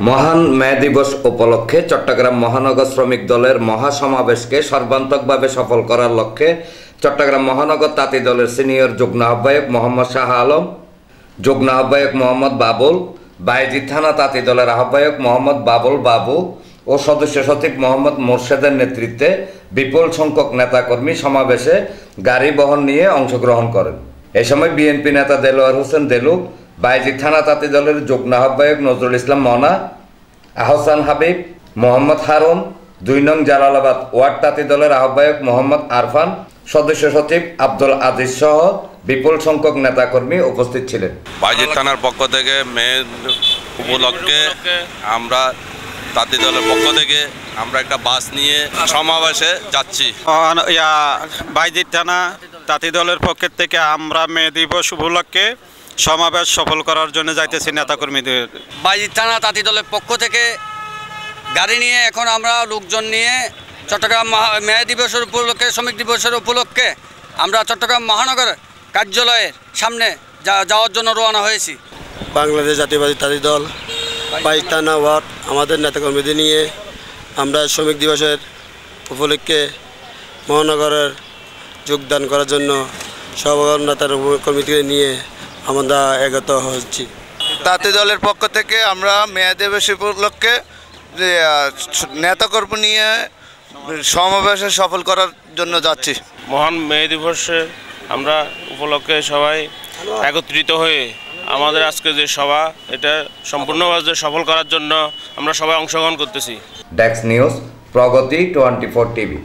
মহান মে দিবস উপলক্ষে চট্টগ্রাম মহানগর শ্রমিক দলের মহাসমাবেশকে সর্বান্তকভাবে সফল করার লক্ষ্যে চট্টগ্রাম মহানগর তাঁতি দলের সিনিয়র যুগ্ম আহ্বায়ক মোহাম্মদ শাহ আলম, যুগ্ম আহ্বায়ক মোহাম্মদ বাবুল, বাইজিৎ থানা তাঁতি দলের আহ্বায়ক মোহাম্মদ বাবুল বাবু ও সদস্য সচিব মোহাম্মদ মোর্শেদের নেতৃত্বে বিপুল সংখ্যক নেতাকর্মী সমাবেশে গাড়ি বহন নিয়ে অংশগ্রহণ করেন। এ সময় বিএনপি নেতা দেলোয়ার হোসেন দেলু, বাইজিৎ থানা তাঁতি দলের যুগ্ম আহ্বায়ক নজরুল ইসলাম মনা, আহসান হাবিব, মোহাম্মদ হারুন, ২ নং জালালাবাদ ওয়ার্ড তাঁতি দলের আহ্বায়ক মোহাম্মদ আরফান, সদস্য সচিব আব্দুল আজিজ সহ বিপুল সংখ্যক নেতাকর্মী উপস্থিত ছিলেন। বাইজিৎ থানার পক্ষ থেকে মে উপলক্ষে আমরা তাঁতি দলের পক্ষ থেকে আমরা একটা বাস নিয়ে সমাবেশে যাচ্ছি। বাইজিৎ থানা তাঁতি দলের পক্ষ থেকে আমরা মে দিবস উপলক্ষে সমাবেশ সফল করার জন্য যাইতেছি নেতাকর্মীদের। বাইজিৎ থানা তাঁতি দলের পক্ষ থেকে গাড়ি নিয়ে এখন আমরা লোকজন নিয়ে চট্টগ্রাম মে দিবসের উপলক্ষে, শ্রমিক দিবসের উপলক্ষে আমরা চট্টগ্রাম মহানগর কার্যালয়ের সামনে যাওয়ার জন্য রওনা হয়েছি। বাংলাদেশ জাতীয়বাদী তাঁতি দল বাইজিৎ থানা ওয়ার্ড আমাদের নেতাকর্মীদের নিয়ে আমরা শ্রমিক দিবসের উপলক্ষে মহানগরের যোগদান করার জন্য সব নেতার কর্মীদের নিয়ে আমরা এগত হচ্ছি। তাঁতি দলের পক্ষ থেকে আমরা মে দিবস উপলক্ষে নেতাকর্মী নিয়ে সমাবেশে সফল করার জন্য যাচ্ছি। মহান মে দিবসে আমরা উপলক্ষে সবাই একত্রিত হয়ে আমাদের আজকে যে সভা, এটা সম্পূর্ণভাবে সফল করার জন্য আমরা সবাই অংশগ্রহণ করতেছি। ডেস্ক নিউজ, প্রগতি 24 টিভি।